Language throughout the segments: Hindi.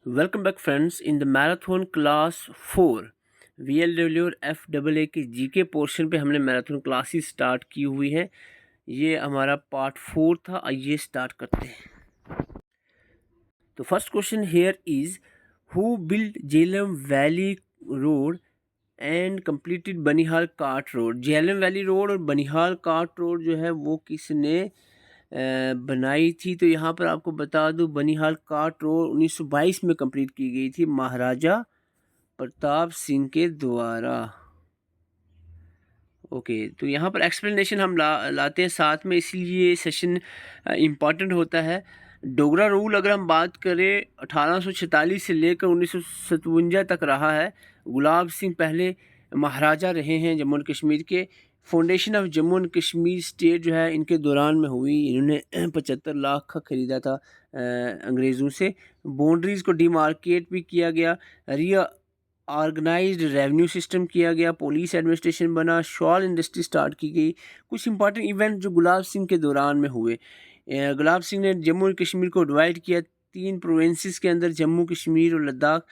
Welcome back friends. In the marathon class 4 VLW और FAA के जीके पोर्शन पे हमने मैराथन क्लासेस स्टार्ट की हुई है। ये हमारा पार्ट 4 था। आइए स्टार्ट करते हैं। तो first question here is who build Jhelum valley road and completed Banihal cart road. Jhelum valley road और बनिहाल कार्ट रोड जो है वो किसने बनाई थी? तो यहाँ पर आपको बता दूं बनिहाल कार्ट रोड 1922 में कंप्लीट की गई थी महाराजा प्रताप सिंह के द्वारा। ओके, तो यहाँ पर एक्सप्लेनेशन हम लाते हैं साथ में, इसलिए सेशन इम्पॉर्टेंट होता है। डोगरा रूल अगर हम बात करें 1846 से लेकर 1957 तक रहा है। गुलाब सिंह पहले महाराजा रहे हैं जम्मू एंड कश्मीर के। Foundation of Jammu and Kashmir state जो है इनके दौरान में हुई। इन्होंने 75 लाख का ख़रीदा था अंग्रेज़ों से। बाउंड्रीज़ को डिमार्केट भी किया गया। रिया ऑर्गेनाइज्ड रेवेन्यू सिस्टम किया गया। पुलिस एडमिनिस्ट्रेशन बना। शॉल इंडस्ट्री स्टार्ट की गई। कुछ इंपॉर्टेंट इवेंट जो गुलाब सिंह के दौरान में हुए। गुलाब सिंह ने जम्मू एंड कश्मीर को डिवाइड किया 3 प्रोविंसेस के अंदर, जम्मू कश्मीर और लद्दाख।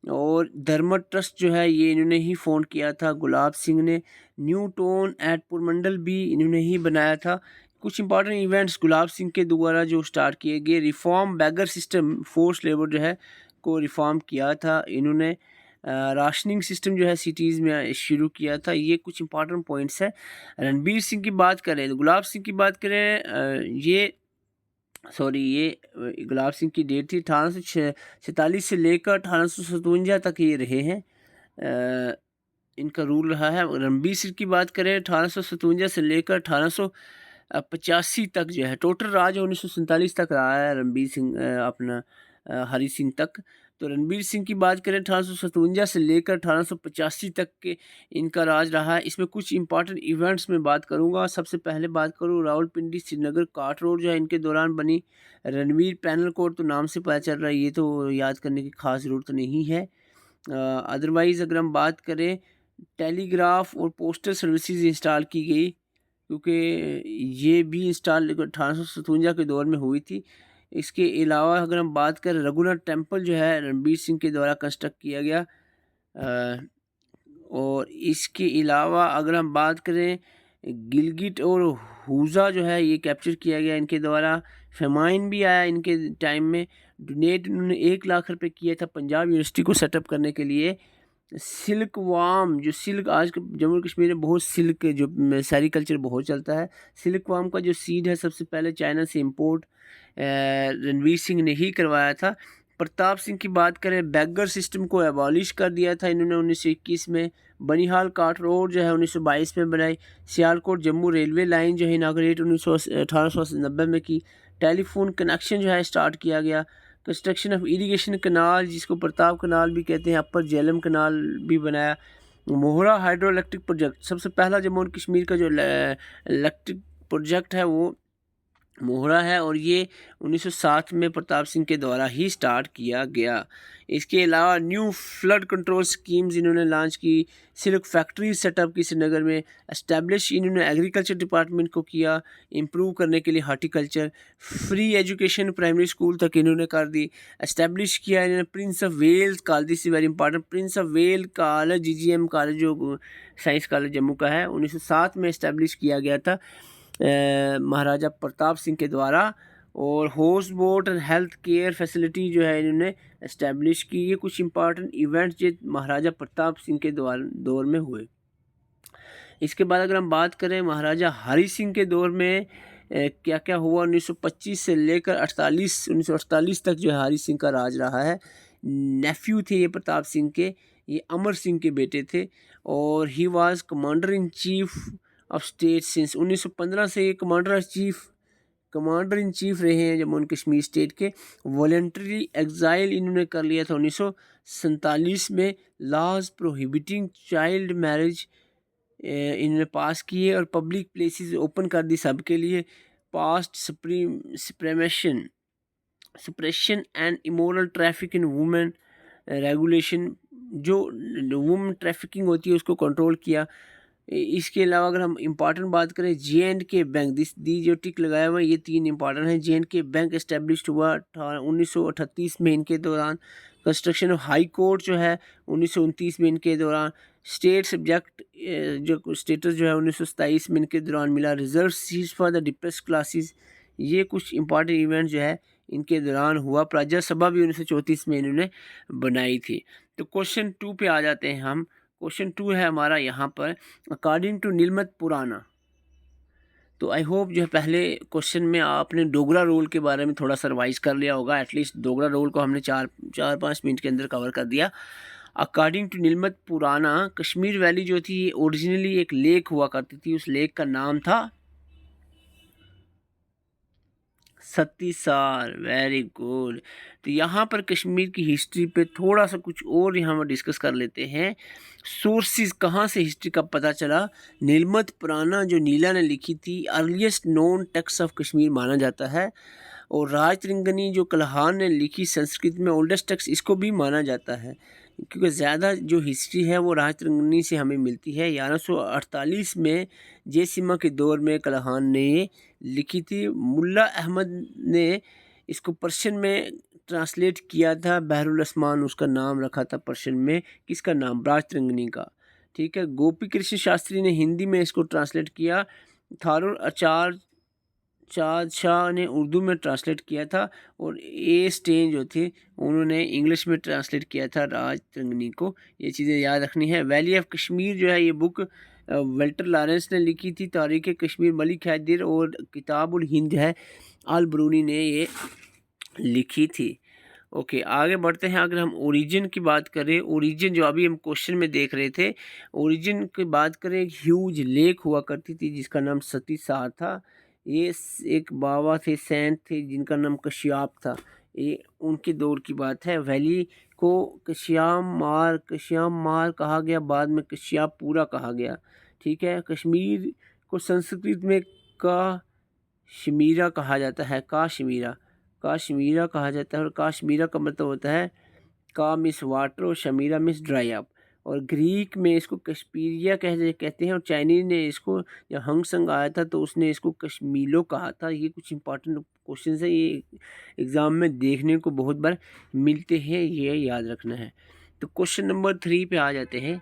और धर्म ट्रस्ट जो है ये इन्होंने ही फाउंड किया था गुलाब सिंह ने। न्यू टाउन एट पुरमंडल भी इन्होंने ही बनाया था। कुछ इंपॉर्टेंट इवेंट्स गुलाब सिंह के द्वारा जो स्टार्ट किए गए। Reform begar system, force labour जो है को रिफॉर्म किया था इन्होंने। राशनिंग सिस्टम जो है सिटीज़ में शुरू किया था। ये कुछ इंपॉर्टेंट पॉइंट्स है। रणबीर सिंह की बात करें, गुलाब सिंह की बात करें, ये गुलाब सिंह की डेट थी 1846 से लेकर 1857 तक ये रहे हैं। इनका रूल रहा है। रणबीर सिंह की बात करें 1857 से लेकर 1885 तक जो है टोटल राज 1947 तक रहा है रणबीर सिंह अपना हरी सिंह तक। तो रणबीर सिंह की बात करें 1857 से लेकर 1885 तक के इनका राज रहा है। इसमें कुछ इंपॉर्टेंट इवेंट्स में बात करूंगा। सबसे पहले बात करूँ रावलपिंडी श्रीनगर कार्ट रोड जो है इनके दौरान बनी। रणवीर पैनल कोड तो नाम से पता चल रहा है, ये तो याद करने की खास ज़रूरत नहीं है। अदरवाइज़ अगर हम बात करें टेलीग्राफ और पोस्टल सर्विसेज इंस्टॉल की गई, क्योंकि ये भी इंस्टॉल 1857 के दौर में हुई थी। इसके अलावा अगर हम बात करें रघुनाथ टेम्पल जो है रणबीर सिंह के द्वारा कंस्ट्रक्ट किया गया। और इसके अलावा अगर हम बात करें गिलगिट और हुज़ा जो है ये कैप्चर किया गया इनके द्वारा। फेमाइन भी आया इनके टाइम में। डोनेट उन्होंने 1 लाख रुपए किया था पंजाब यूनिवर्सिटी को सेटअप करने के लिए। सिल्क वाम, जो सिल्क आज के जम्मू कश्मीर में बहुत सिल्क जो सेरीकल्चर बहुत चलता है। सिल्क वाम का जो सीड है सबसे पहले चाइना से इंपोर्ट रणवीर सिंह ने ही करवाया था। प्रताप सिंह की बात करें बैगर सिस्टम को एबॉलिश कर दिया था इन्होंने 1921 में। बनिहाल कार्ट रोड जो है 1922 में बनाई। सियालकोट जम्मू रेलवे लाइन जो है इनाग्रेट 1890 में की। टेलीफोन कनेक्शन जो है स्टार्ट किया गया। कंस्ट्रक्शन ऑफ इरिगेशन कनाल जिसको प्रताप कनाल भी कहते हैं, अपर झेलम कनाल भी बनाया। मोहरा हाइड्रो इलेक्ट्रिक प्रोजेक्ट सबसे पहला जम्मू एंड कश्मीर का जो इलेक्ट्रिक प्रोजेक्ट है वो मोहरा है, और ये 1907 में प्रताप सिंह के द्वारा ही स्टार्ट किया गया। इसके अलावा न्यू फ्लड कंट्रोल स्कीम्स इन्होंने लॉन्च की। सिल्क फैक्ट्री सेटअप की श्रीनगर में। एस्टेब्लिश इन्होंने एग्रीकल्चर डिपार्टमेंट को किया इम्प्रूव करने के लिए horticulture. Free education primary school तक इन्होंने कर दी। एस्टेब्लिश किया इन्होंने Prince of Wales college, this is very important, Prince of Wales college GGM college जो साइंस कॉलेज जम्मू का है 1907 में इस्टेब्लिश किया गया था महाराजा प्रताप सिंह के द्वारा। और house boat and health care facility जो है इन्होंने इस्टेब्लिश की। ये कुछ इंपॉर्टेंट इवेंट्स जो महाराजा प्रताप सिंह के दौर में हुए। इसके बाद अगर हम बात करें महाराजा हरी सिंह के दौर में क्या क्या हुआ 1925 से लेकर 1948 तक जो है हरी सिंह का राज रहा है। नेफ्यू थे ये प्रताप सिंह के, ये अमर सिंह के बेटे थे। और he was commander in chief of state since 1915 से ये कमांडर इन चीफ रहे हैं जम्मू एंड कश्मीर स्टेट के। वॉलेंट्री एग्जाइल इन्होंने कर लिया था 1947 में। लॉज प्रोहिबिटिंग चाइल्ड मैरिज इन्होंने पास किए और पब्लिक प्लेसेस ओपन कर दी सबके लिए। Past suppression and immoral traffic in women regulation, जो वुमेन ट्रैफिकिंग होती है उसको कंट्रोल किया। इसके अलावा अगर हम इम्पॉर्टेंट बात करें, J&K बैंक, दी जो टिक लगाया हुआ है ये 3 इम्पॉर्टेंट है। J&K बैंक एस्टेब्लिश्ड हुआ 1938 में इनके दौरान। कंस्ट्रक्शन ऑफ हाई कोर्ट जो है 1929 में इनके दौरान। स्टेट सब्जेक्ट जो स्टेटस जो है 1927 में इनके दौरान मिला। Reserve seats for the depress classes, ये कुछ इंपॉर्टेंट इवेंट जो है इनके दौरान हुआ। राज्यसभा भी 1934 में इन्होंने बनाई थी। तो क्वेश्चन 2 पे आ जाते हैं हम। क्वेश्चन 2 है हमारा यहाँ पर, अकॉर्डिंग टू नीलमत पुराना। तो आई होप जो है पहले क्वेश्चन में आपने डोगरा रोल के बारे में थोड़ा सा रिवाइज कर लिया होगा। एटलीस्ट डोगरा रोल को हमने 4-5 मिनट के अंदर कवर कर दिया। अकॉर्डिंग टू नीलमत पुराना, कश्मीर वैली जो थी ओरिजिनली एक लेक हुआ करती थी। उस लेक का नाम था सतीसार। Very good. तो यहाँ पर कश्मीर की हिस्ट्री पे थोड़ा सा कुछ और यहाँ पर डिस्कस कर लेते हैं। सोर्सेज, कहाँ से हिस्ट्री का पता चला। नीलमत पुराना जो नीला ने लिखी थी, earliest known text of Kashmir माना जाता है। और राजतरंगिणी जो कल्हार ने लिखी संस्कृत में ओल्डेस्ट टेक्स्ट, इसको भी माना जाता है, क्योंकि ज़्यादा जो हिस्ट्री है वो राजतरंगिणी से हमें मिलती है। 1148 में जयसिम्हा के दौर में कल्हार ने लिखी थी। मुल्ला अहमद ने इसको पर्शियन में ट्रांसलेट किया था। बहरुल अस्मान उसका नाम रखा था पर्शियन में। किसका नाम? राजतरंगिणी का। ठीक है। गोपी कृष्ण शास्त्री ने हिंदी में इसको ट्रांसलेट किया। थारूर आचार्य चाँद शाह ने उर्दू में ट्रांसलेट किया था। और ए स्टेन जो थे उन्होंने इंग्लिश में ट्रांसलेट किया था राजतरंगिणी को। ये चीज़ें याद रखनी है। वैली ऑफ कश्मीर जो है ये बुक वेल्टर लॉरेंस ने लिखी थी। तारीख़ कश्मीर मलिक हैदर और किताबुल हिंद है अल बरूनी ने ये लिखी थी। ओके, आगे बढ़ते हैं। अगर हम ओरिजिन की बात करें, ओरिजिन जो अभी हम क्वेश्चन में देख रहे थे, ओरिजिन की बात करें, एक ह्यूज लेक हुआ करती थी जिसका नाम सतीसार था। ये एक बाबा थे, सेंट थे, जिनका नाम कश्यप था। ये उनके दौर की बात है। वैली को कश्याम मार कहा गया, बाद में कश्यपपुरा कहा गया। ठीक है। कश्मीर को संस्कृत में काश्मीरा कहा जाता है। काश्मीरा कहा जाता है। और काश्मीरा का मतलब होता है का मिस वाटर और शमीरा मिस ड्राई अप। और ग्रीक में इसको कश्मीरिया कहते हैं। और चाइनीज ने इसको, जब हंग संग आया था तो उसने इसको कश्मीलो कहा था। ये कुछ इंपॉर्टेंट क्वेश्चन है, ये एग्ज़ाम में देखने को बहुत बार मिलते हैं, ये याद रखना है। तो क्वेश्चन नंबर 3 पे आ जाते हैं।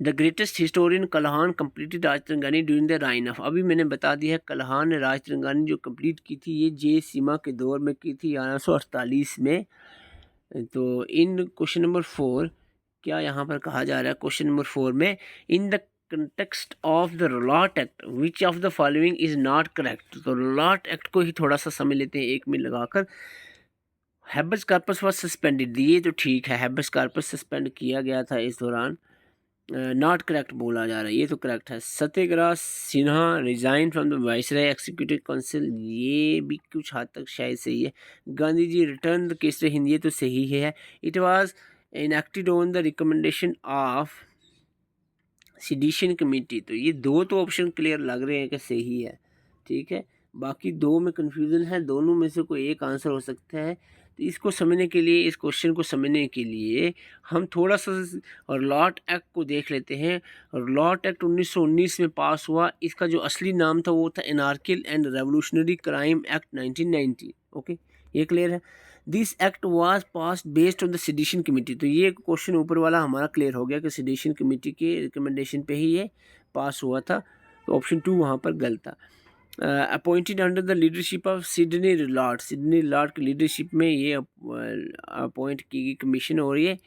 The greatest historian Kalhana completed Rajatarangini during the reign of. अभी मैंने बता दिया है, कल्हान ने राजतरंगिणी जो कंप्लीट की थी ये जयसिम्हा के दौर में की थी 1148 में। तो इन क्वेश्चन नंबर 4 क्या यहाँ पर कहा जा रहा है? क्वेश्चन नंबर 4 में, in the context of the Rowlatt act which of the following is not correct. तो रॉलाट एक्ट को ही थोड़ा सा समझ लेते हैं एक मिनट लगाकर। हैबस कार्पस वॉज सस्पेंडेड, ये तो ठीक है, हैबस कार्पस सस्पेंड किया गया था इस दौरान। नॉट करेक्ट बोला जा रहा है, ये तो करेक्ट है। सत्याग्रह Sinha resign from the viceroy executive council, ये भी कुछ हद तक शायद सही है। गांधी जी रिटर्न द केसरी हिंद, ये तो सही है। It was enacted on the recommendation of sedition committee, तो ये दो तो ऑप्शन क्लियर लग रहे हैं कि सही है। ठीक है। बाकी दो में कन्फ्यूज़न है, दोनों में से कोई एक आंसर हो सकता है। तो इसको समझने के लिए, इस क्वेश्चन को समझने के लिए हम थोड़ा सा रॉलाट एक्ट को देख लेते हैं। रॉलाट एक्ट 1919 में पास हुआ। इसका जो असली नाम था वो था anarchical and revolutionary crime act 1990। Okay, ये क्लियर है। This act was passed based on the sedition committee, तो ये क्वेश्चन ऊपर वाला हमारा क्लियर हो गया कि सेडिशन कमेटी के रिकमेंडेशन पे ही ये पास हुआ था। तो ऑप्शन 2 वहाँ पर गलत था। Appointed under the leadership of Sidney Rowlatt, Sidney Rowlatt की लीडरशिप में ये अपॉइंट की गई कमीशन, और ये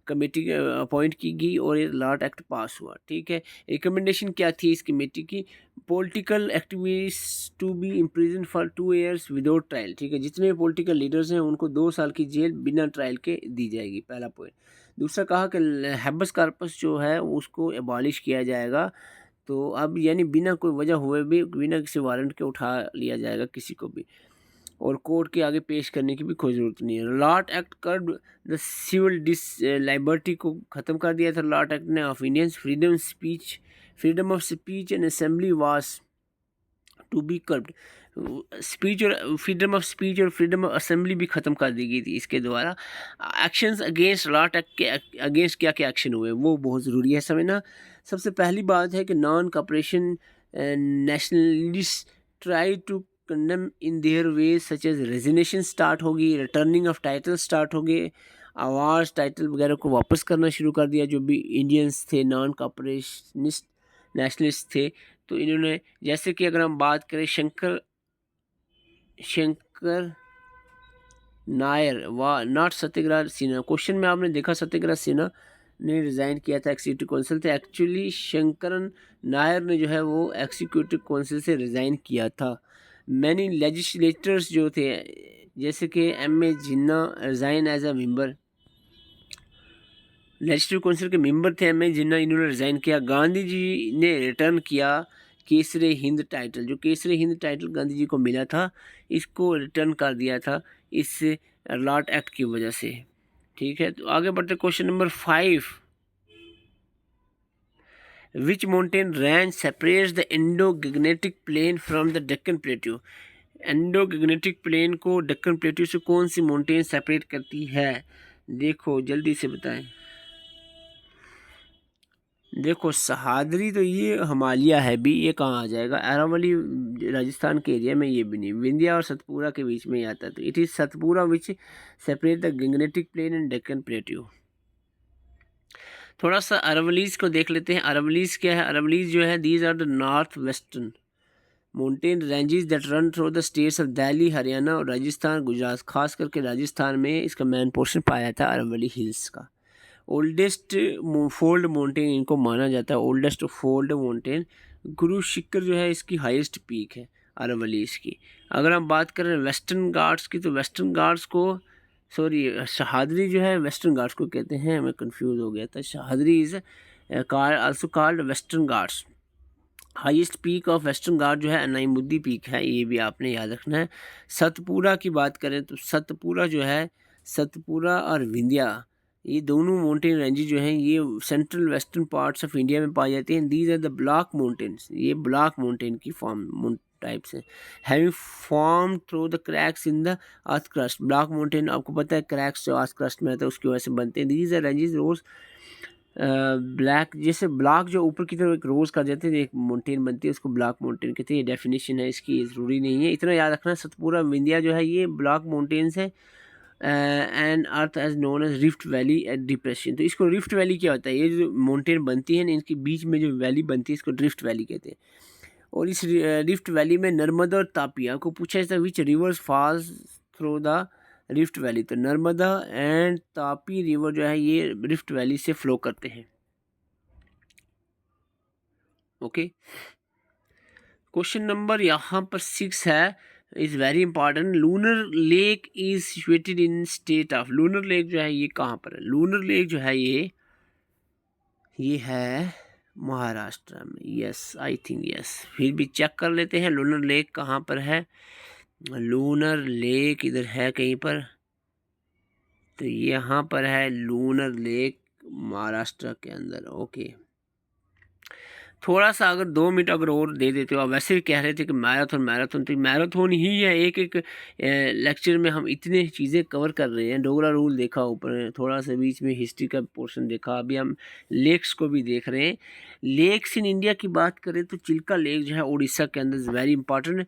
कमेटी अपॉइंट की गई और ये रिलार्ड एक्ट पास हुआ। ठीक है। रिकमेंडेशन क्या थी इस कमेटी की? Political activist to be imprison for 2 years without trial. ठीक है। जितने भी पॉलिटिकल लीडर्स हैं उनको 2 साल की जेल बिना ट्रायल के दी जाएगी, पहला पॉइंट। दूसरा कहा कि हैबस कार्पस जो है उसको एबॉलिश किया जाएगा। तो अब यानी बिना कोई वजह हुए भी, बिना किसी वारंट के उठा लिया जाएगा किसी को भी, और कोर्ट के आगे पेश करने की भी कोई ज़रूरत नहीं है। Rowlatt act curb the civil liberty को ख़त्म कर दिया था लॉट एक्ट ने। Opinions freedom of speech and assembly was to be curbed. Speech और फ्रीडम ऑफ स्पीच और फ्रीडम ऑफ असेंबली भी ख़त्म कर दी गई थी इसके द्वारा। एक्शंस अगेंस्ट लॉट एक्ट के अगेंस्ट क्या क्या एक्शन हुए वो बहुत ज़रूरी है समझना। सबसे पहली बात है कि non cooperation nationalist try to condemn in their ways such as resignation start होगी, रिटर्निंग ऑफ टाइटल स्टार्ट हो गए, आवाज़ टाइटल वगैरह को वापस करना शुरू कर दिया। जो भी इंडियंस थे नॉन कॉपरेशनिस्ट नेशनलिस्ट थे तो इन्होंने, जैसे कि अगर हम बात करें शंकर नायर व नॉट सत्यग्रह सिन्हा, क्वेश्चन में आपने देखा सत्यग्रह सिन्हा ने रिज़ाइन किया था, एग्जीक्यूटिव काउंसिल थे। एक्चुअली शंकरन नायर ने जो है वो एग्जीक्यूटिव काउंसिल से रिज़ाइन किया था। मैनी लेजिस्लेटर्स जो थे जैसे कि M.A. Jinnah resign as a member, legislative council के मेंबर थे M.A. जिन्ना, इन्होंने रिज़ाइन किया। गांधी जी ने रिटर्न किया केसरे हिंद टाइटल, जो केसरे हिंद टाइटल गांधी जी को मिला था इसको रिटर्न कर दिया था इस लॉट एक्ट की वजह से। ठीक है, तो आगे बढ़ते question number 5। Which mountain range separates the Indo Gangetic plain from the Deccan plateau? Indo Gangetic plain को डेक्कन प्लेट्यू से कौन सी माउंटेन सेपरेट करती है? देखो जल्दी से बताएं। देखो सहादरी तो ये हिमालय है भी, ये कहाँ आ जाएगा? अरावली राजस्थान के एरिया में, ये भी नहीं। विंध्या और सतपुरा के बीच में ही आता है, तो it is Satpura which separate the Gangetic plain and Deccan plateau. थोड़ा सा अरावलीज को देख लेते हैं। अरावलीज क्या है? अरावलीज जो है these are the north western mountain ranges that run through the states of Delhi, Haryana और राजस्थान, गुजरात। खास करके राजस्थान में इसका मेन पोर्शन पाया जाता है अरावली हिल्स का। ओल्डेस्ट फोल्ड माउंटेन इनको माना जाता है, oldest fold mountain. Guru Shikhar जो है इसकी हाईएस्ट पीक है अरावलीज की। अगर हम बात करें वेस्टर्न घाट्स की, तो वेस्टर्न घाट्स को शहादरी जो है वेस्टर्न घाट्स को कहते हैं, मैं कंफ्यूज हो गया था। Sahyadri is also called western Ghats. Highest peak of western Ghat जो है अनाईमुद्दी पीक है, ये भी आपने याद रखना है। सतपुरा की बात करें तो सतपुरा जो है, सतपुरा और विंध्या ये दोनों माउंटेन रेंजेस जो हैं ये central western parts of India में पाए जाते हैं। These are the block mountains, ये ब्लॉक माउंटेन की फॉर्म टाइप्स हैं। Having form through the cracks in the earth crust. Block mountain आपको पता है क्रैक्स जो अर्थ क्रस्ट में आता है उसकी वजह से बनते हैं। These are ranges rose black, जैसे ब्लॉक जो ऊपर की तरफ एक रोज कर जाते हैं, एक माउंटेन बनती है उसको ब्लॉक माउंटेन कहते हैं। ये डेफिनेशन है इसकी, ज़रूरी नहीं है, इतना याद रखना। सतपुरा विंध्या जो है ये ब्लॉक माउंटेन्स है and earth as known as rift valley at depression. तो इसको रिफ्ट वैली क्या होता है? ये जो माउंटेन बनती है ना इनके बीच में जो वैली बनती है इसको रिफ्ट वैली कहते हैं। और इस रिफ्ट वैली में नर्मदा और तापी, आपको पूछा जाता है which rivers falls through the rift valley, तो नर्मदा एंड तापी रिवर जो है ये रिफ्ट वैली से फ्लो करते हैं। ओके, क्वेश्चन नंबर यहाँ पर 6 है, is very important. Lunar lake is situated in state of, lunar lake जो है ये कहाँ पर है? लूनर लेक जो है ये है महाराष्ट्र में। यस, आई थिंक यस, फिर भी चेक कर लेते हैं लूनर लेक कहाँ पर है। लूनर लेक इधर है कहीं पर, तो यहाँ पर है लूनर लेक महाराष्ट्र के अंदर। ओके, थोड़ा सा अगर 2 मिनट अगर और दे देते हो। आप वैसे भी कह रहे थे कि मैराथन तो मैराथन ही है। एक एक लेक्चर में हम इतने चीज़ें कवर कर रहे हैं। डोगरा रूल देखा ऊपर, थोड़ा सा बीच में हिस्ट्री का पोर्शन देखा, अभी हम लेक्स को भी देख रहे हैं। लेक्स इन इंडिया की बात करें तो चिल्का लेक जो है उड़ीसा के अंदर वेरी इंपॉर्टेंट।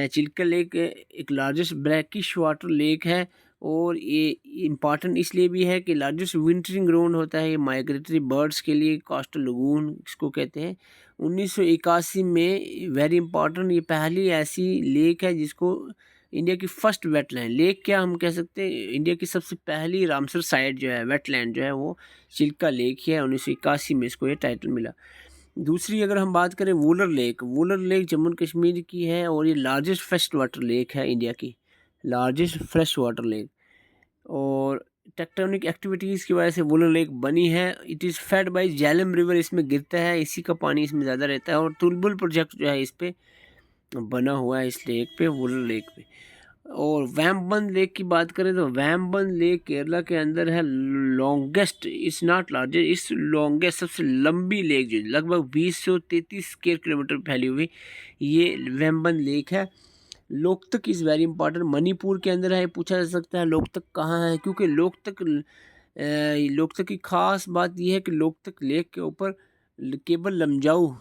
चिल्का लेक एक लार्जेस्ट ब्रैकिश वाटर लेक है और ये इम्पॉर्टेंट इसलिए भी है कि लार्जेस्ट विंटरिंग ग्राउंड होता है ये माइग्रेटरी बर्ड्स के लिए। कोस्टल लगून इसको कहते हैं। 1981 में वेरी इंपॉर्टेंट, ये पहली ऐसी लेक है जिसको इंडिया की फर्स्ट वेटलैंड लेक, क्या हम कह सकते हैं, इंडिया की सबसे पहली रामसर साइट जो है वेटलैंड जो है वो चिल्का लेक ही है। 1981 में इसको ये टाइटल मिला। दूसरी अगर हम बात करें वुलर लेक जम्मू कश्मीर की है और ये लार्जेस्ट फ्रेश वाटर लेक है इंडिया की, लार्जेस्ट फ्रेश वाटर लेक। और टेक्टोनिक एक्टिविटीज़ की वजह से वुलर लेक बनी है। It is fed by Jhelum river, इसमें गिरता है, इसी का पानी इसमें ज़्यादा रहता है। और तुलबुल प्रोजेक्ट जो है इस पर बना हुआ है, इस लेक पे, वुलर लेक पे। और वैम्बन लेक की बात करें तो वैम्बन लेक केरला के अंदर है। Longest, it's not largest, it's longest, सबसे लंबी लेक जो लगभग 2033 स्क्वायर किलोमीटर फैली हुई ये वैम्बन लेक है। Loktak is very important, Manipur के अंदर है, पूछा जा सकता है लोकतक कहाँ है, क्योंकि लोकतक की खास बात यह है कि लोकतक लेक के ऊपर केवल लमजाऊ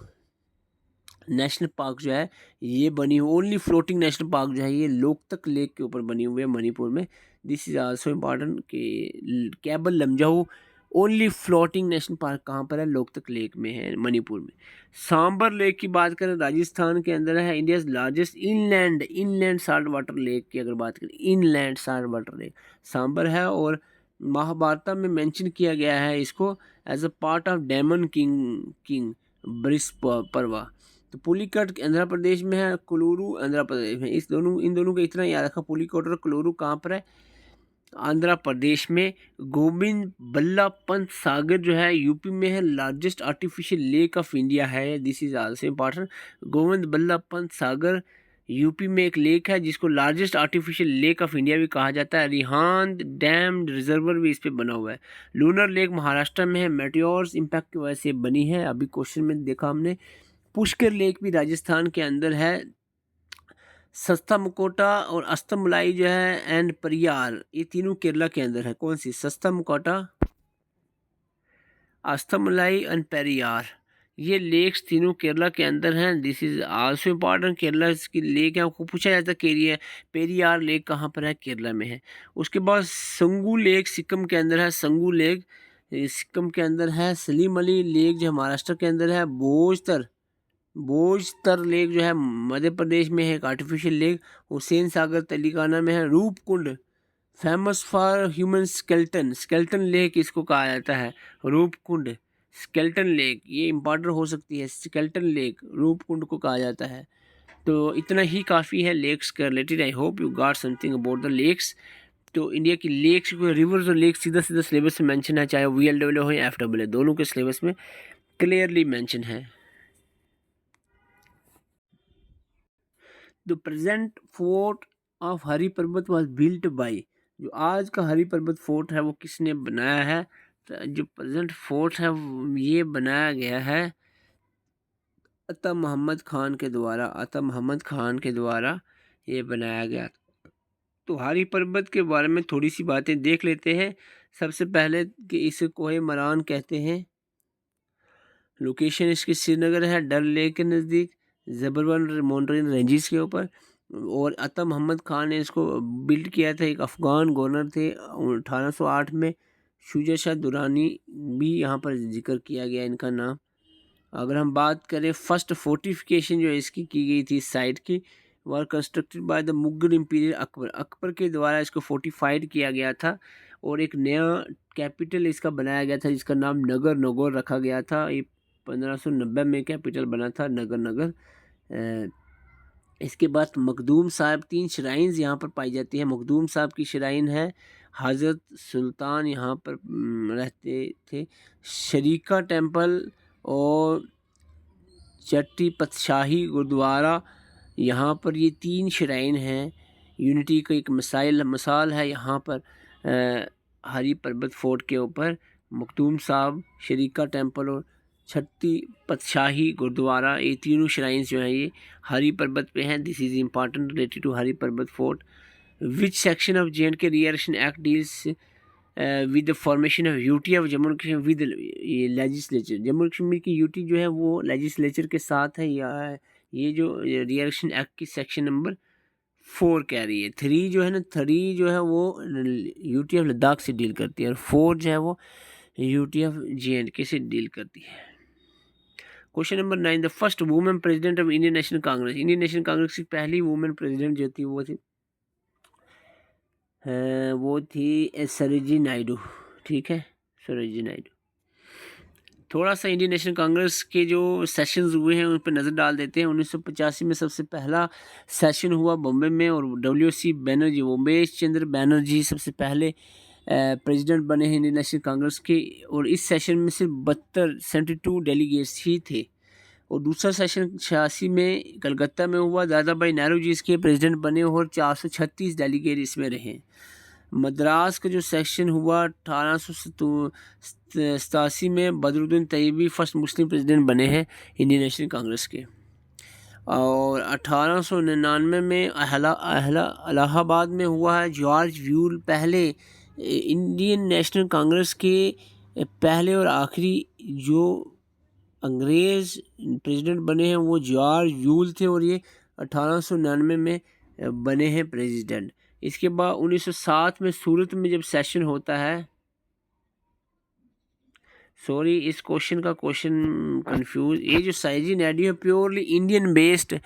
नेशनल पार्क जो है ये बनी हुई, ओनली फ्लोटिंग नेशनल पार्क जो है ये लोकतक लेक के ऊपर बनी हुई है मणिपुर में। दिस इज़ आल्सो इम्पॉर्टेंट कि केवल Lamjao only floating national park कहाँ पर है, लोकतक लेक में है, मणिपुर में। सांबर लेक की बात करें राजस्थान के अंदर है, India's largest inland salt water lake की अगर बात करें, inland salt water lake Sambhar है, और महाभारत में मेंशन किया गया है इसको as a part of demon king Vrishaparva. तो पुलिकट आंध्र प्रदेश में है, कोलूरू आंध्र प्रदेश में, इन दोनों का इतना याद रखा, पुलिकट और कोलूरू कहाँ पर है, आंध्र प्रदेश में। गोविंद बल्लभ पंत सागर जो है यूपी में है, largest artificial lake of India है, this is also important. Govind Ballabh Pant Sagar UP में एक लेक है जिसको largest artificial lake of India भी कहा जाता है। रिहांद डैम रिजर्वर भी इस पे बना हुआ है। लूनर लेक महाराष्ट्र में है, मेटियोर्स इम्पैक्ट की वजह से बनी है, अभी क्वेश्चन में देखा हमने। पुष्कर लेक भी राजस्थान के अंदर है। सस्ता मुकोटा और अस्तमलाई जो है एंड परियार, ये तीनों केरला के अंदर है। कौन सी? सस्ता मुकोटा, अस्तमलाई एंड पेरियार, ये लेक्स तीनों केरला के अंदर हैं। This is also important, Kerala की लेक है, आपको पूछा जाता है पेरियार लेक कहाँ पर है, केरला में है। उसके बाद संगू लेक सिक्किम के अंदर है, संगू लेक सिक्किम के अंदर है। सलीम अली लेक जो महाराष्ट्र के अंदर है। भोजतर लेक जो है मध्य प्रदेश में है, एक आर्टिफिशियल लेक। हुसैन सागर तेलंगाना में है। Roopkund famous for human skeleton lake इसको कहा जाता है, रूपकुंड स्केल्टन लेक, ये इंपॉर्टेंट हो सकती है, स्केल्टन लेक रूपकुंड को कहा जाता है। तो इतना ही काफ़ी है लेक्स का related. I hope you got something about the lakes. तो इंडिया की लेक्स को, रिवर्स और लेक्स सीधा सीधा सिलेबस में मेंशन है, चाहे VLW हो या FW, दोनों के सिलेबस में क्लियरली मेंशन है। The present fort of Hari पर्वत वॉज बिल्ट बाई, जो आज का हरि पर्वत फोर्ट है वो किसने बनाया है? तो जो प्रेजेंट फोर्ट है ये बनाया गया है अता मोहम्मद खान के द्वारा ये बनाया गया। तो हरि पर्वत के बारे में थोड़ी सी बातें देख लेते हैं। सबसे पहले कि इसे कोहे मरान कहते हैं। लोकेशन इसकी श्रीनगर है, डल लेक के नज़दीक, ज़बरवन माउंटेन रेंजेस के ऊपर। और अता मोहम्मद खान ने इसको बिल्ड किया था, एक अफ़गान गवर्नर थे 1808 में। शुजा शाह दुरानी भी यहाँ पर जिक्र किया गया इनका नाम। अगर हम बात करें फर्स्ट फोर्टिफिकेशन जो इसकी की गई थी साइट की, वह constructed by the Mughal imperial Akbar के द्वारा इसको फोर्टिफाइड किया गया था। और एक नया कैपिटल इसका बनाया गया था जिसका नाम नगर नगौर रखा गया था। ये 1590 में कैपिटल बना था, नगर। इसके बाद मखदूम साहब, 3 श्राइन्स यहाँ पर पाई जाती है। मखदूम साहब की श्राइन है, हज़रत सुल्तान यहाँ पर रहते थे। शरीका टेम्पल और चट्टी पतशाही गुरुद्वारा, यहाँ पर ये 3 श्राइन हैं। यूनिटी का एक मिसाल है यहाँ पर हरि पर्वत फोर्ट के ऊपर। मखदूम साहब, शरीका टेम्पल और छत्ती पतशाही गुरुद्वारा, ये तीनों श्राइन्स जो हैं ये हरि पर्वत पे हैं। This is important related to Hari Parbat fort. Which section of J&K reorganisation act deals with the formation of UT of Jammu Kashmir with legislature. Jammu Kashmir की यूटी जो है वो लेजिस्लेचर के साथ है, या ये जो रिएक्शन एक्ट की सेक्शन नंबर 4 कह रही है। 3 जो है ना, 3 जो है वो यूटी ऑफ लद्दाख से डील करती है, और 4 जो है वो यूटी ऑफ J&K से डील करती है। Question number 9, the first women president of Indian national Congress. Indian national Congress की पहली वुमेन प्रेसिडेंट जो थी वो थी सरोजिनी नायडू। ठीक है, सरोजिनी नायडू। थोड़ा सा इंडियन नेशनल कांग्रेस के जो सेशंस हुए हैं उन पर नज़र डाल देते हैं। 1985 में सबसे पहला सेशन हुआ बॉम्बे में, और WC बैनर्जी, उमेश चंद्र बैनर्जी सबसे पहले प्रेसिडेंट बने हैं इंडियन नेशनल कांग्रेस के। और इस सेशन में सिर्फ 72 डेलीगेट्स ही थे। और दूसरा सेशन 86 में कलकत्ता में हुआ, दादा भाई नेहरू जी इसके प्रेसिडेंट बने और 436 डेलीगेट इसमें रहे। मद्रास का जो सेक्शन हुआ 1887 में, बदरुद्दीन तैयबी फर्स्ट मुस्लिम प्रेसिडेंट बने हैं इंडियन नेशनल कांग्रेस के। और 1899 में इलाहाबाद में हुआ है। जॉर्ज व्यूल पहले इंडियन नेशनल कांग्रेस के पहले और आखिरी जो अंग्रेज़ प्रेसिडेंट बने हैं वो जॉर्ज व्यूल थे, और ये 1899 में बने हैं प्रेसिडेंट। इसके बाद 1907 में सूरत में जब सेशन होता है, सॉरी इस क्वेश्चन का कंफ्यूज, ये जो साइजी नेडी है प्योरली इंडियन बेस्ड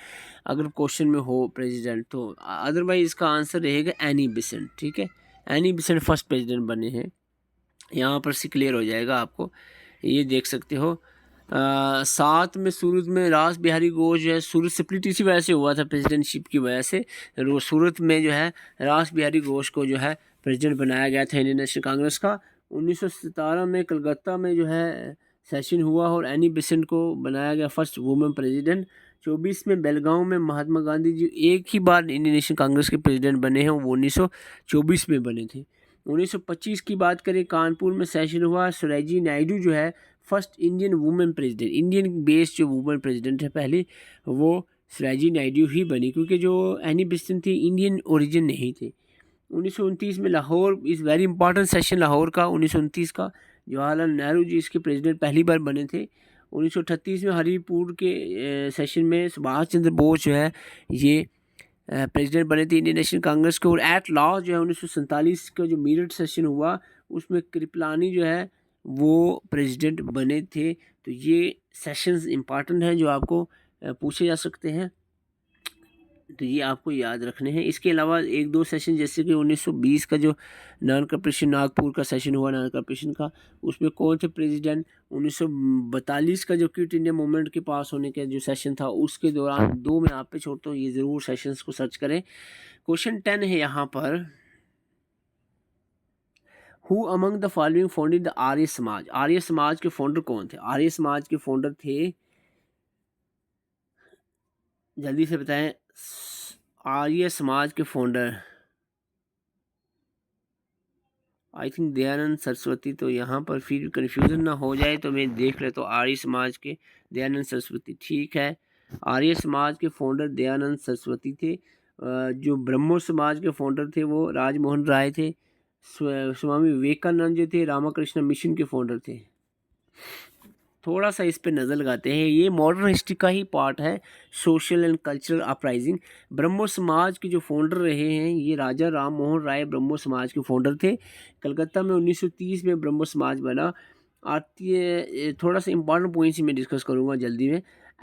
अगर क्वेश्चन में हो प्रेसिडेंट, तो अदरवाइज इसका आंसर रहेगा एनी बेसेंट। ठीक है, एनी बेसेंट फर्स्ट प्रेसिडेंट बने हैं, यहाँ पर से क्लियर हो जाएगा आपको, ये देख सकते हो। 7 में सूरत में रास बिहारी घोष जो है, सूरत स्प्लिट इसी वजह से हुआ था, प्रेसिडेंटशिप की वजह से। सूरत में जो है रास बिहारी घोष को जो है प्रेसिडेंट बनाया गया था इंडियन नेशनल कांग्रेस का। 1917 में कलकत्ता में जो है सेशन हुआ और एनी बेसेंट को बनाया गया फर्स्ट वुमेन प्रेसिडेंट। 24 में बेलगांव में महात्मा गांधी जी एक ही बार इंडियन नेशनल कांग्रेस के प्रेसिडेंट बने हैं, वो 1924 में बने थे। 1925 की बात करें, कानपुर में सेशन हुआ। सरोजिनी नायडू जो है first Indian women president, Indian based जो वुमेन प्रेसिडेंट है पहली, वो सरोजिनी नायडू ही बनी, क्योंकि जो एनी बेसेंट थी इंडियन ओरिजिन नहीं थे। 1929 में Lahore is very important session Lahore का 1929 का, जवाहरलाल नेहरू जी इसके प्रेसिडेंट पहली बार बने थे। 1938 में हरिपुर के सेशन में सुभाष चंद्र बोस जो है ये प्रेसिडेंट बने थे इंडियन नेशनल कांग्रेस के। और एट लॉ जो है 1947 का जो मीरठ सेशन हुआ उसमें कृपलानी जो है वो प्रेसिडेंट बने थे। तो ये सेशंस इंपॉर्टेंट हैं जो आपको पूछे जा सकते हैं, तो ये आपको याद रखने हैं। इसके अलावा एक दो सेशन जैसे कि 1920 का जो नॉन कॉर्पोरेशन नागपुर का सेशन हुआ नॉन कॉर्पोरेशन का, उसमें कौन थे प्रेसिडेंट। 1942 का जो क्विट इंडिया मूवमेंट के पास होने का जो सेशन था उसके दौरान, दो मैं आप पे छोड़ता हूँ, ये ज़रूर सेशंस को सर्च करें। क्वेश्चन 10 है यहाँ पर, who among the following founded the Arya Samaj. Arya समाज के फाउंडर कौन थे। आर्य समाज के फाउंडर थे, जल्दी से बताएं, आर्य समाज के founder I think Dayanand Saraswati. तो यहाँ पर फिर कन्फ्यूज़न ना हो जाए तो मैं देख लेता हूँ, आर्य समाज के दयानंद सरस्वती, ठीक है। आर्य समाज के फाउंडर दयानंद सरस्वती थे। जो ब्रह्मो समाज के फाउंडर थे वो राजमोहन राय थे। स्वामी विवेकानंद जो थे रामकृष्ण मिशन के फाउंडर थे। थोड़ा सा इस पे नज़र लगाते हैं, ये मॉडर्न हिस्ट्री का ही पार्ट है, सोशल एंड कल्चरल अपराइजिंग। ब्रह्मो समाज के जो फाउंडर रहे हैं ये राजा राम मोहन राय ब्रह्मो समाज के फाउंडर थे। कलकत्ता में 1930 में ब्रह्मो समाज बना। आती है थोड़ा सा इंपॉर्टेंट पॉइंट्स ही मैं डिस्कस करूँगा जल्दी में।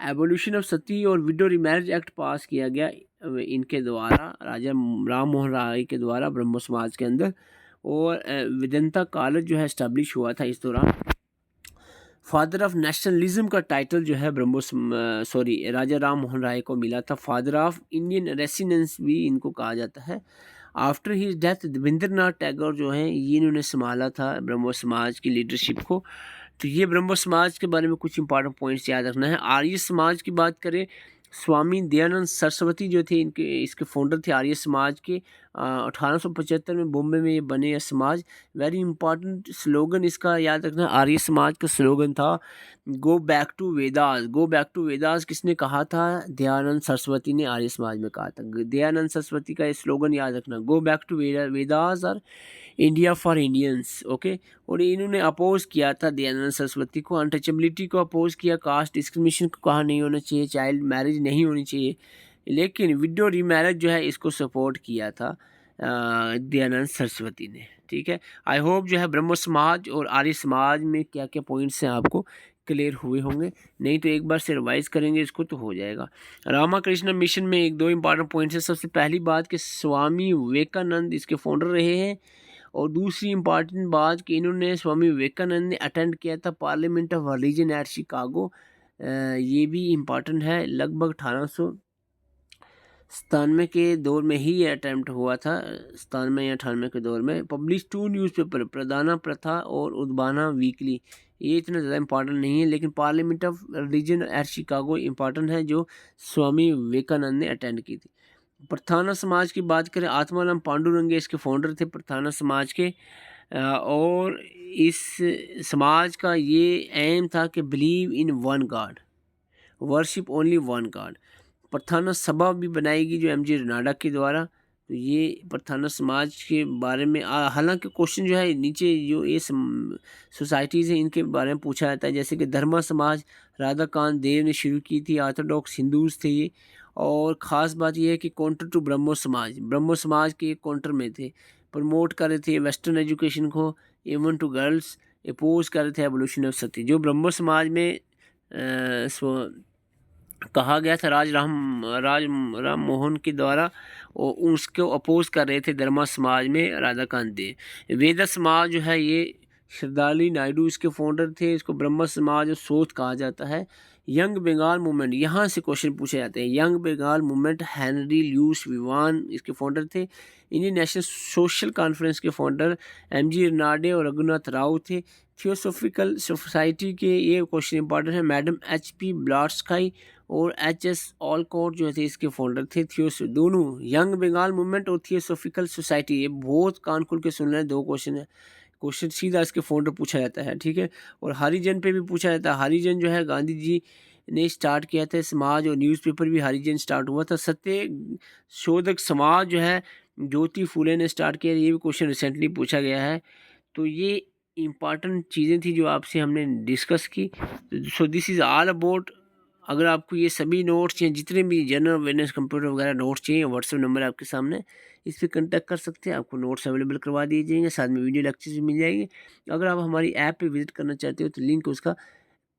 एबोल्यूशन ऑफ सती और विडो रिमैरिज एक्ट पास किया गया इनके द्वारा, राजा राम मोहन राय के द्वारा ब्रह्मो समाज के अंदर। और वेदांता कॉलेज जो है इस्टेब्लिश हुआ था इस दौरान। फादर ऑफ नेशनलिज्म का टाइटल जो है राजा राम मोहन राय को मिला था। फादर ऑफ इंडियन रेसिनेंस भी इनको कहा जाता है। After his death Debendranath Tagore जो हैं ये इन्होंने संभाला था ब्रह्मो समाज की लीडरशिप को। तो ये ब्रह्मो समाज के बारे में कुछ इंपॉर्टेंट पॉइंट्स याद रखना है। आर्य समाज की बात करें, स्वामी दयानंद सरस्वती जो थे इसके फाउंडर थे आर्य समाज के। 1875 में बॉम्बे में ये बने ये समाज। वेरी इंपॉर्टेंट स्लोगन इसका याद रखना, आर्य समाज का स्लोगन था go back to Vedas. Go back to Vedas किसने कहा था, दयानंद सरस्वती ने आर्य समाज में कहा था। दयानंद सरस्वती का ये स्लोगन याद रखना, गो बैक टू वेदास और इंडिया फॉर इंडियंस, ओके। और इन्होंने अपोज किया था दयानंद सरस्वती को, अनटचेबिलिटी को अपोज किया, कास्ट डिस्क्रिमिनेशन को कहा नहीं होना चाहिए, चाइल्ड मैरिज नहीं होनी चाहिए, लेकिन विडो रीमैरिज जो है इसको सपोर्ट किया था दयानंद सरस्वती ने, ठीक है। आई होप जो है ब्रह्मो समाज और आर्य समाज में क्या क्या पॉइंट्स हैं आपको क्लियर हुए होंगे, नहीं तो एक बार से रिवाइज करेंगे इसको तो हो जाएगा। रामकृष्ण मिशन में एक दो इंपॉर्टेंट पॉइंट्स हैं। सबसे पहली बात कि स्वामी विवेकानंद इसके फाउंडर रहे हैं, और दूसरी इंपॉर्टेंट बात कि इन्होंने स्वामी विवेकानंद ने अटेंड किया था parliament of religion eight Chicago. ये भी इम्पॉर्टेंट है, लगभग 1897 के दौर में ही ये अटैम्प्ट हुआ था, 97 या 98 के दौर में। पब्लिश 2 न्यूज़पेपर, प्रदाना प्रथा और उद्बाना वीकली, ये इतना ज़्यादा इंपॉर्टेंट नहीं है, लेकिन parliament of religion eight Chicago important है जो स्वामी विवेकानंद ने अटेंड की थी। प्रथाना समाज की बात करें, आत्माराम पांडुरंगे इसके फाउंडर थे प्रथाना समाज के। और इस समाज का ये एम था कि believe in one God, worship only one God. प्रधाना सभा भी बनाएगी जो एम जी रनाडा के द्वारा। तो ये प्रधाना समाज के बारे में हालांकि क्वेश्चन जो है नीचे जो ये सोसाइटीज़ हैं इनके बारे में पूछा जाता है, जैसे कि धर्मा समाज राधाकांत देव ने शुरू की थी, ऑर्थोडॉक्स हिंदूज थे ये। और ख़ास बात यह है कि काउंटर टू ब्रह्मो समाज के काउंटर में थे, प्रमोट कर रहे थे वेस्टर्न एजुकेशन को, इवन टू गर्ल्स, अपोज कर रहे थे एवोल्यूशन ऑफ सती। जो ब्रह्मो समाज में कहा गया था राज राम मोहन के द्वारा, और उसको अपोज कर रहे थे धर्मा समाज में राधाकांत देव। वेदा समाज जो है ये श्रद्धाली नायडू इसके फाउंडर थे, इसको ब्रह्म समाज और सोच कहा जाता है। यंग बंगाल मूवमेंट, यहाँ से क्वेश्चन पूछे जाते हैं। Young Bengal movement Henry Louis Vivian इसके फाउंडर थे। इंडियन नेशनल सोशल कॉन्फ्रेंस के फाउंडर एम जी रनाडे और रघुनाथ राव थे। थियोसॉफिकल सोसाइटी के ये क्वेश्चन इंपॉर्टेंट है, मैडम एच पी ब्लॉट्सकाई और एच एस ऑलकॉट जो थे इसके फाउंडर थे। दोनों यंग बंगाल मूवमेंट और थियोसॉफिकल सोसाइटी, ये बहुत कान खोल के सुन रहे हैं, दो क्वेश्चन है। क्वेश्चन सीधा इसके फाउंडर पूछा जाता है, ठीक है। और हरिजन पे भी पूछा जाता है। हरिजन जो है गांधी जी ने स्टार्ट किया था समाज, और न्यूज़पेपर भी हरिजन स्टार्ट हुआ था। सत्य शोधक समाज जो है ज्योति फूले ने स्टार्ट किया, ये भी क्वेश्चन रिसेंटली पूछा गया है। तो ये इम्पॉर्टेंट चीज़ें थी जो आपसे हमने डिस्कस की। So this is all about. अगर आपको ये सभी नोट्स चाहिए, जितने भी जनरल अवेयरनेस कंप्यूटर वगैरह नोट्स चाहिए, व्हाट्सएप नंबर आपके सामने, इस पर कंटेक्ट कर सकते हैं, आपको नोट्स अवेलेबल करवा दिए जाएंगे, साथ में वीडियो लेक्चर्स भी मिल जाएंगे। अगर आप हमारी ऐप पे विजिट करना चाहते हो तो लिंक उसका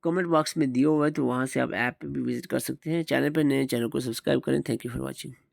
कमेंट बॉक्स में दिया हुआ है, तो वहाँ से आप ऐप पे भी विजिट कर सकते हैं। चैनल पर नए, चैनल को सब्सक्राइब करें। Thank you for watching.